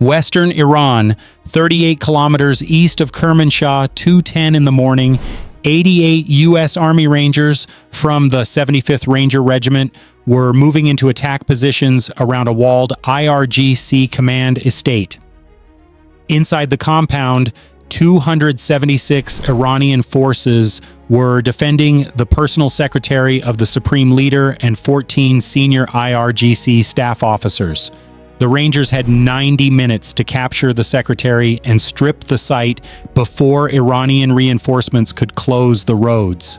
Western Iran, 38 kilometers east of Kermanshah, 2:10 in the morning, 88 U.S. Army Rangers from the 75th Ranger Regiment were moving into attack positions around a walled IRGC command estate. Inside the compound, 276 Iranian forces were defending the personal secretary of the Supreme Leader and 14 senior IRGC staff officers. The Rangers had 90 minutes to capture the secretary and strip the site before Iranian reinforcements could close the roads.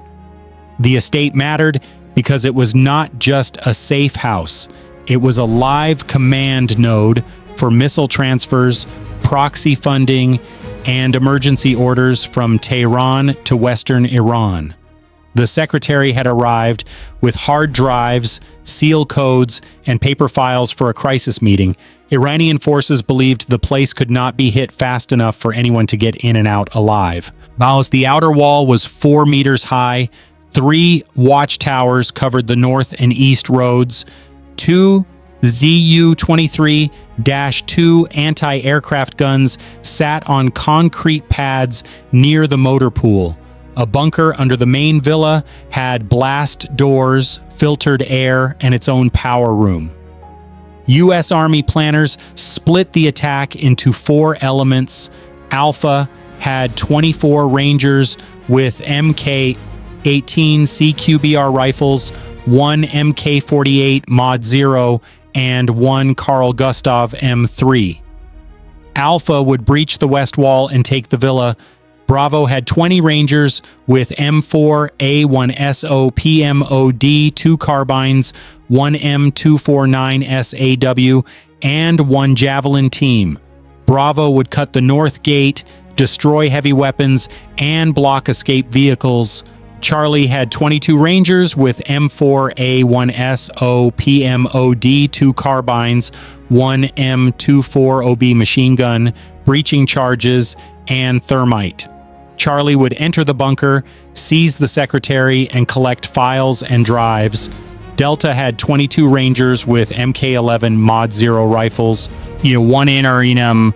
The estate mattered because it was not just a safe house. It was a live command node for missile transfers, proxy funding, and emergency orders from Tehran to Western Iran. The secretary had arrived with hard drives, seal codes, and paper files for a crisis meeting. Iranian forces believed the place could not be hit fast enough for anyone to get in and out alive. The outer wall was 4 meters high, 3 watchtowers covered the north and east roads, 2 Zu-23-2 anti-aircraft guns sat on concrete pads near the motor pool. A bunker under the main villa had blast doors, filtered air, and its own power room. U.S. Army planners split the attack into 4 elements. Alpha had 24 Rangers with MK18 CQBR rifles, 1 MK48 Mod 0, and 1 Carl Gustav M3. Alpha would breach the west wall and take the villa. Bravo had 20 Rangers with M4A1SO PMOD, 2 carbines, 1 M249 SAW, and 1 Javelin team. Bravo would cut the north gate, destroy heavy weapons, and block escape vehicles. Charlie had 22 Rangers with M4A1SO PMOD, 2 carbines, 1 M24OB machine gun, breaching charges, and thermite. Charlie would enter the bunker, seize the secretary, and collect files and drives. Delta had 22 Rangers with MK11 Mod 0 rifles, 1 NRM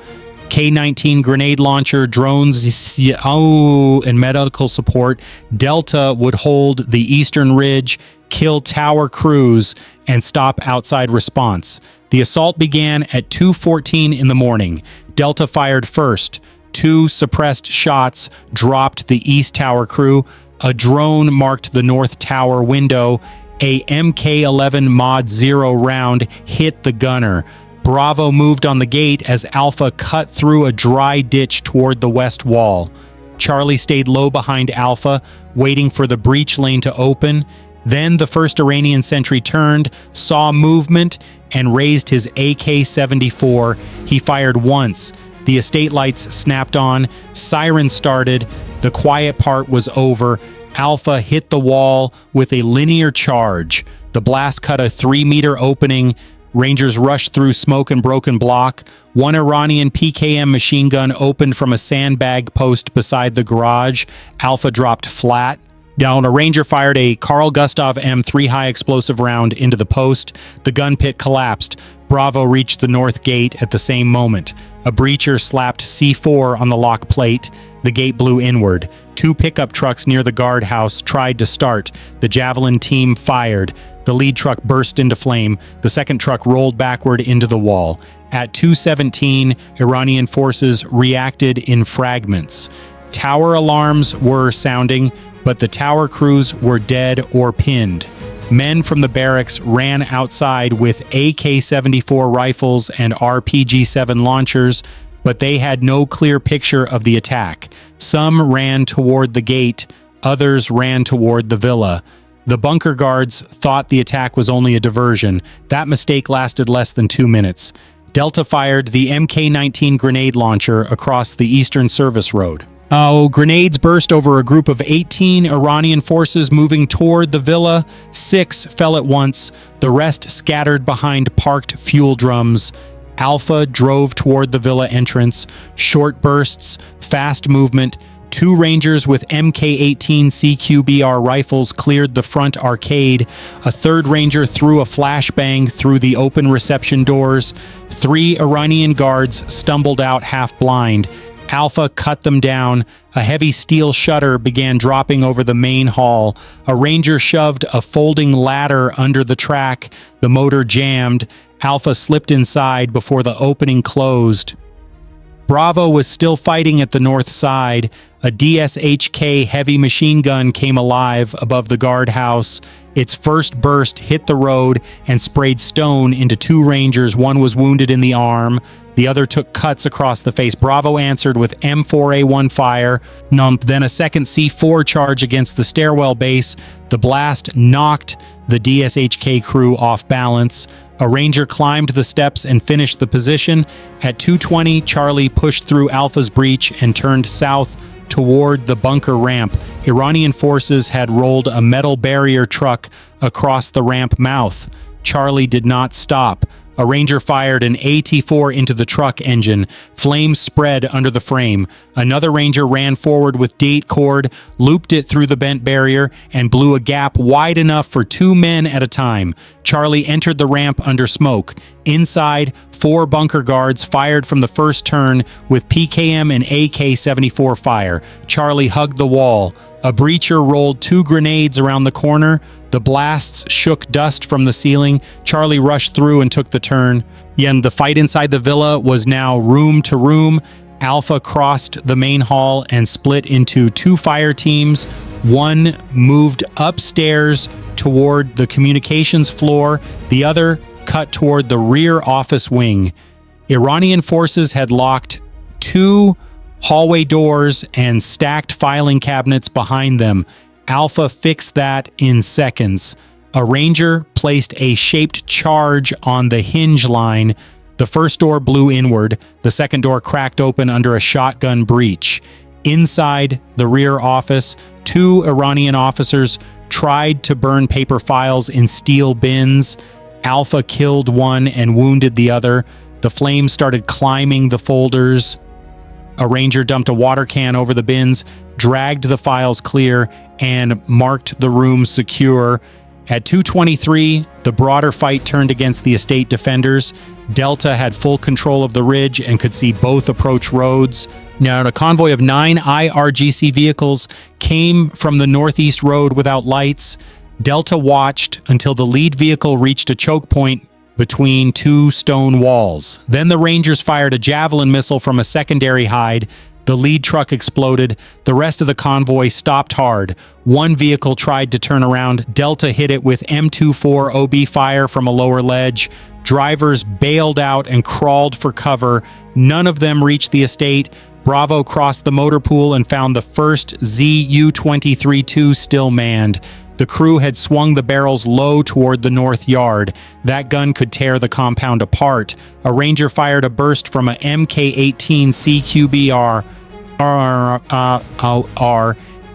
K-19 grenade launcher, drones, and medical support. Delta would hold the eastern ridge, kill tower crews, and stop outside response. The assault began at 2:14 in the morning. Delta fired first. 2 suppressed shots dropped the east tower crew. A drone marked the north tower window. A MK11 Mod 0 round hit the gunner. Bravo moved on the gate as Alpha cut through a dry ditch toward the west wall. Charlie stayed low behind Alpha, waiting for the breach lane to open. Then the first Iranian sentry turned, saw movement, and raised his AK-74. He fired once. The estate lights snapped on, sirens started, the quiet part was over. Alpha hit the wall with a linear charge. The blast cut a 3-meter opening. Rangers rushed through smoke and broken block. 1 Iranian PKM machine gun opened from a sandbag post beside the garage. Alpha dropped flat. Down, a Ranger fired a Carl Gustav M3 high explosive round into the post. The gun pit collapsed. Bravo reached the north gate at the same moment. A breacher slapped C4 on the lock plate. The gate blew inward. 2 pickup trucks near the guardhouse tried to start. The Javelin team fired. The lead truck burst into flame. The second truck rolled backward into the wall. At 2:17, Iranian forces reacted in fragments. Tower alarms were sounding, but the tower crews were dead or pinned. Men from the barracks ran outside with AK-74 rifles and RPG-7 launchers, but they had no clear picture of the attack. Some ran toward the gate, others ran toward the villa. The bunker guards thought the attack was only a diversion. That mistake lasted less than 2 minutes. Delta fired the MK19 grenade launcher across the eastern service road. Grenades burst over a group of 18 Iranian forces moving toward the villa. 6 fell at once. The rest scattered behind parked fuel drums. Alpha drove toward the villa entrance. Short bursts, fast movement. 2 Rangers with MK18 CQBR rifles cleared the front arcade. A 3rd Ranger threw a flashbang through the open reception doors. 3 Iranian guards stumbled out half-blind. Alpha cut them down. A heavy steel shutter began dropping over the main hall. A Ranger shoved a folding ladder under the track. The motor jammed. Alpha slipped inside before the opening closed. Bravo was still fighting at the north side. A DSHK heavy machine gun came alive above the guardhouse. Its first burst hit the road and sprayed stone into 2 Rangers. One was wounded in the arm. The other took cuts across the face. Bravo answered with M4A1 fire. Then a second C4 charge against the stairwell base. The blast knocked the DSHK crew off balance. A Ranger climbed the steps and finished the position. At 2:20, Charlie pushed through Alpha's breach and turned south toward the bunker ramp. Iranian forces had rolled a metal barrier truck across the ramp mouth. Charlie did not stop. A Ranger fired an AT-4 into the truck engine. Flames spread under the frame. Another Ranger ran forward with date cord, looped it through the bent barrier, and blew a gap wide enough for 2 men at a time. Charlie entered the ramp under smoke. Inside, 4 bunker guards fired from the first turn with PKM and AK-74 fire. Charlie hugged the wall. A breacher rolled 2 grenades around the corner. The blasts shook dust from the ceiling. Charlie rushed through and took the turn. And the fight inside the villa was now room to room. Alpha crossed the main hall and split into 2 fire teams. One moved upstairs toward the communications floor. The other cut toward the rear office wing. Iranian forces had locked 2 hallway doors and stacked filing cabinets behind them. Alpha fixed that in seconds. A Ranger placed a shaped charge on the hinge line. The first door blew inward. The second door cracked open under a shotgun breach. Inside the rear office, 2 Iranian officers tried to burn paper files in steel bins. Alpha killed one and wounded the other. The flames started climbing the folders. A Ranger dumped a water can over the bins, dragged the files clear, and marked the room secure. At 2:23, the broader fight turned against the estate defenders. Delta had full control of the ridge and could see both approach roads. Now, a convoy of 9 IRGC vehicles came from the northeast road without lights. Delta watched until the lead vehicle reached a choke point between 2 stone walls. Then the Rangers fired a Javelin missile from a secondary hide. The lead truck exploded. The rest of the convoy stopped hard. 1 vehicle tried to turn around. Delta hit it with M24 OB fire from a lower ledge. Drivers bailed out and crawled for cover. None of them reached the estate. Bravo crossed the motor pool and found the first ZU-23-2 still manned. The crew had swung the barrels low toward the north yard. That gun could tear the compound apart. A Ranger fired a burst from a MK18 CQBR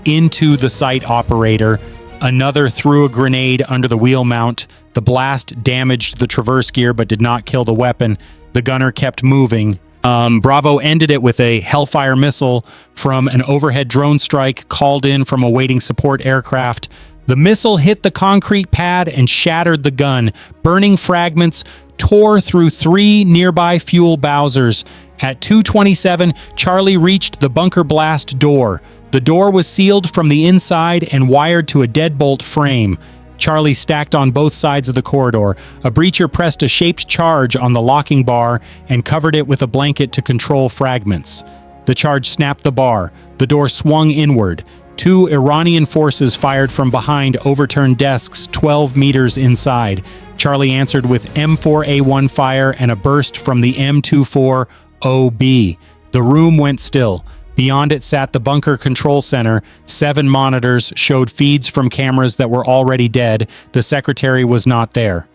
into the site operator. Another threw a grenade under the wheel mount. The blast damaged the traverse gear but did not kill the weapon. The gunner kept moving. Bravo ended it with a Hellfire missile from an overhead drone strike called in from a waiting support aircraft. The missile hit the concrete pad and shattered the gun. Burning fragments tore through 3 nearby fuel Bowsers. At 2:27, Charlie reached the bunker blast door. The door was sealed from the inside and wired to a deadbolt frame. Charlie stacked on both sides of the corridor. A breacher pressed a shaped charge on the locking bar and covered it with a blanket to control fragments. The charge snapped the bar. The door swung inward. 2 Iranian forces fired from behind overturned desks 12 meters inside. Charlie answered with M4A1 fire and a burst from the M24 OB. The room went still. Beyond it sat the bunker control center. 7 monitors showed feeds from cameras that were already dead. The secretary was not there.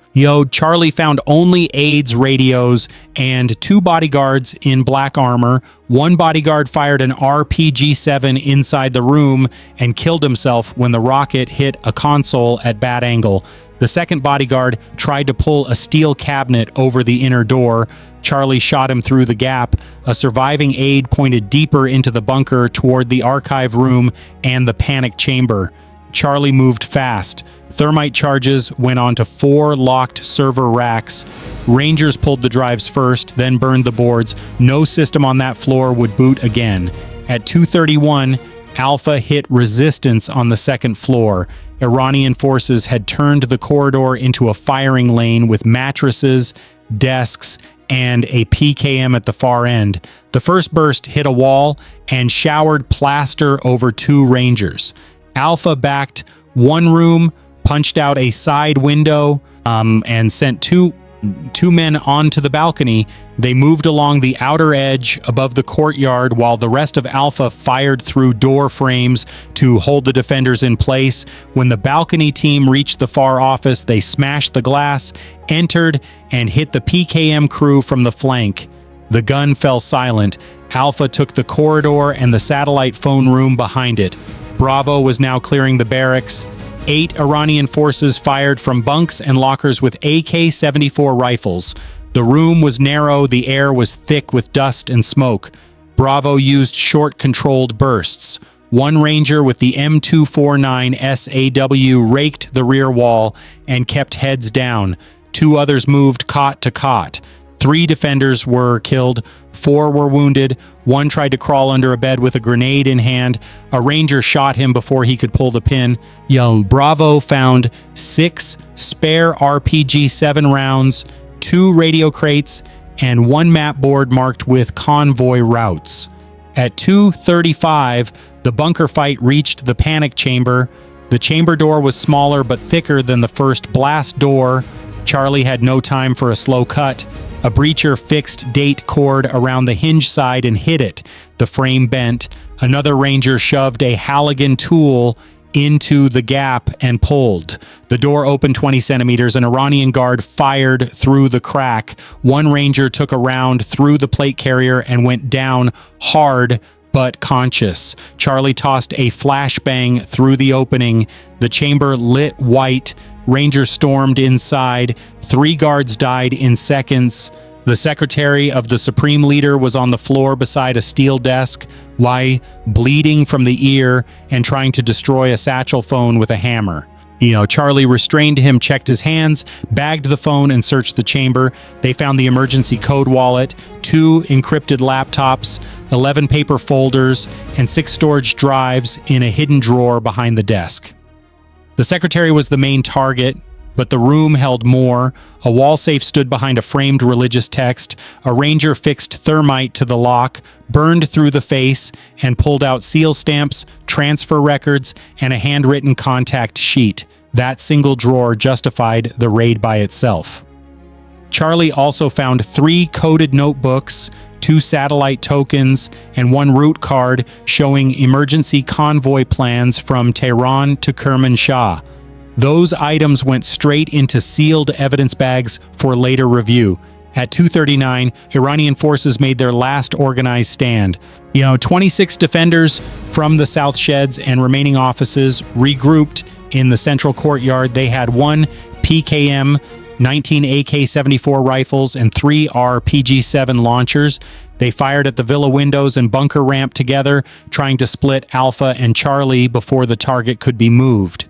Charlie found only aides radios and 2 bodyguards in black armor. 1 bodyguard fired an RPG-7 inside the room and killed himself when the rocket hit a console at bad angle. The The second bodyguard tried to pull a steel cabinet over the inner door. Charlie shot him through the gap. A surviving aide pointed deeper into the bunker toward the archive room and the panic chamber. Charlie moved fast. Thermite charges went onto 4 locked server racks. Rangers pulled the drives first, then burned the boards. No system on that floor would boot again. At 2:31, Alpha hit resistance on the second floor. Iranian forces had turned the corridor into a firing lane with mattresses, desks, and a PKM at the far end. The first burst hit a wall and showered plaster over 2 Rangers. Alpha backed one room, punched out a side window, and sent two men onto the balcony. They moved along the outer edge above the courtyard while the rest of Alpha fired through door frames to hold the defenders in place. When the balcony team reached the far office, they smashed the glass, entered, and hit the PKM crew from the flank. The gun fell silent. Alpha took the corridor and the satellite phone room behind it. Bravo was now clearing the barracks. 8 Iranian forces fired from bunks and lockers with AK-74 rifles. The room was narrow, the air was thick with dust and smoke. Bravo used short controlled bursts. One Ranger with the M249 SAW raked the rear wall and kept heads down. 2 others moved cot to cot. 3 defenders were killed, 4 were wounded, 1 tried to crawl under a bed with a grenade in hand. A Ranger shot him before he could pull the pin. Bravo found 6 spare RPG-7 rounds, 2 radio crates, and 1 map board marked with convoy routes. At 2:35, the bunker fight reached the panic chamber. The chamber door was smaller but thicker than the first blast door. Charlie had no time for a slow cut. A breacher fixed date cord around the hinge side and hit it. The frame bent. Another Ranger shoved a Halligan tool into the gap and pulled. The door opened 20 centimeters. An Iranian guard fired through the crack. 1 Ranger took a round through the plate carrier and went down hard but conscious. Charlie tossed a flashbang through the opening. The chamber lit white. Rangers stormed inside. 3 guards died in seconds. The secretary of the Supreme Leader was on the floor beside a steel desk, bleeding from the ear and trying to destroy a satchel phone with a hammer. Charlie restrained him, checked his hands, bagged the phone, and searched the chamber. They found the emergency code wallet, 2 encrypted laptops, 11 paper folders, and 6 storage drives in a hidden drawer behind the desk. The secretary was the main target, but the room held more. A wall safe stood behind a framed religious text. A Ranger fixed thermite to the lock, burned through the face, and pulled out seal stamps, transfer records, and a handwritten contact sheet. That single drawer justified the raid by itself. Charlie also found 3 coded notebooks, 2 satellite tokens, and 1 route card showing emergency convoy plans from Tehran to Kermanshah. Those items went straight into sealed evidence bags for later review. At 2:39, Iranian forces made their last organized stand. 26 defenders from the South Sheds and remaining offices regrouped in the central courtyard. They had 1 PKM, 19 AK-74 rifles, and 3 RPG-7 launchers. They fired at the villa windows and bunker ramp together, trying to split Alpha and Charlie before the target could be moved.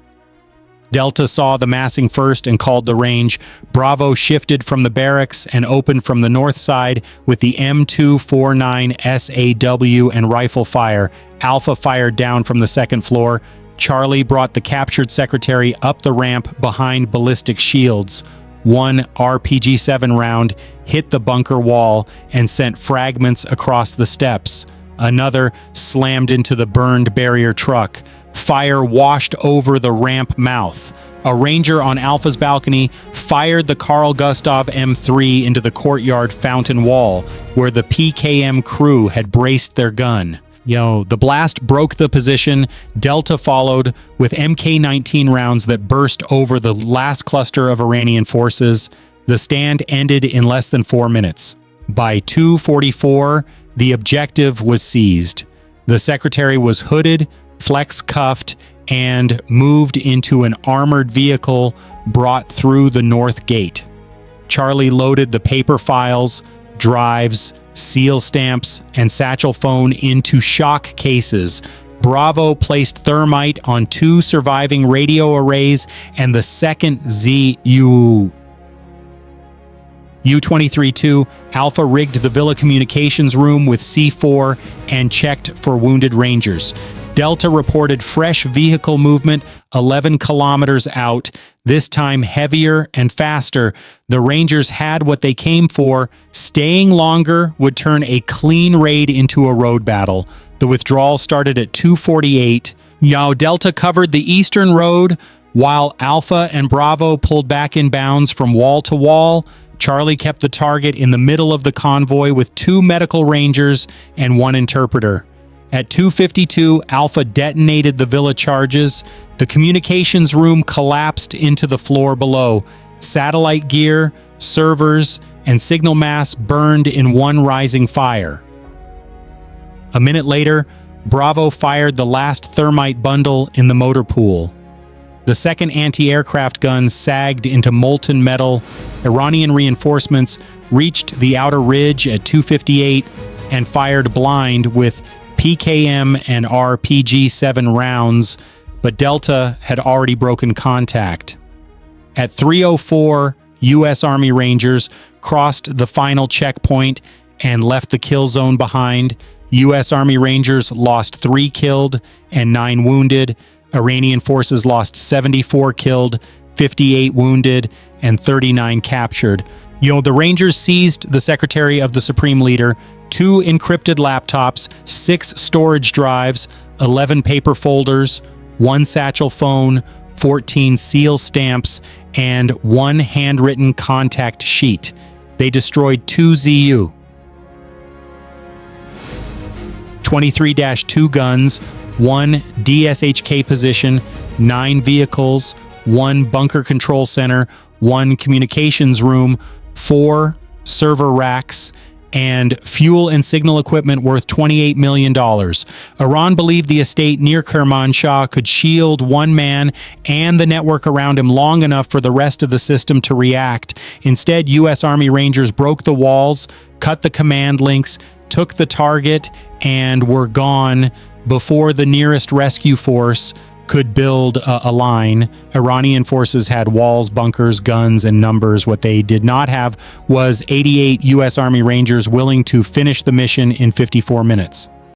Delta saw the massing first and called the range. Bravo shifted from the barracks and opened from the north side with the M249 SAW and rifle fire. Alpha fired down from the second floor. Charlie brought the captured secretary up the ramp behind ballistic shields. 1 RPG-7 round hit the bunker wall and sent fragments across the steps. Another slammed into the burned barrier truck. Fire washed over the ramp mouth. A Ranger on Alpha's balcony fired the Carl Gustav M3 into the courtyard fountain wall, where the PKM crew had braced their gun. The blast broke the position. Delta followed with MK18 rounds that burst over the last cluster of Iranian forces. The stand ended in less than 4 minutes. By 2:44, the objective was seized. The secretary was hooded, flex-cuffed, and moved into an armored vehicle brought through the north gate. Charlie loaded the paper files, drives, seal stamps, and satchel phone into shock cases. Bravo placed thermite on 2 surviving radio arrays and the second U-23-2 Alpha rigged the Villa communications room with C4 and checked for wounded Rangers. Delta reported fresh vehicle movement 11 kilometers out, this time heavier and faster. The Rangers had what they came for. Staying longer would turn a clean raid into a road battle. The withdrawal started at 2:48. Delta covered the eastern road, while Alpha and Bravo pulled back in bounds from wall to wall. Charlie kept the target in the middle of the convoy with 2 medical Rangers and 1 interpreter. At 2:52, Alpha detonated the Villa charges. The communications room collapsed into the floor below. Satellite gear, servers, and signal masts burned in one rising fire. A minute later, Bravo fired the last thermite bundle in the motor pool. The second anti-aircraft gun sagged into molten metal. Iranian reinforcements reached the outer ridge at 2:58 and fired blind with PKM and RPG-7 rounds, but Delta had already broken contact. At 3:04, U.S. Army Rangers crossed the final checkpoint and left the kill zone behind. U.S. Army Rangers lost 3 killed and 9 wounded. Iranian forces lost 74 killed, 58 wounded, and 39 captured. The Rangers seized the Secretary of the Supreme Leader, 2 encrypted laptops, 6 storage drives, 11 paper folders, 1 satchel phone, 14 seal stamps, and 1 handwritten contact sheet. They destroyed 2 ZU. 23-2 guns, 1 DSHK position, 9 vehicles, 1 bunker control center, 1 communications room, 4 server racks, and fuel and signal equipment worth $28 million. Iran believed the estate near Kermanshah could shield one man and the network around him long enough for the rest of the system to react. Instead, U.S. Army Rangers broke the walls, cut the command links, took the target, and were gone before the nearest rescue force could build a line. Iranian forces had walls, bunkers, guns, and numbers. What they did not have was 88 U.S. Army Rangers willing to finish the mission in 54 minutes.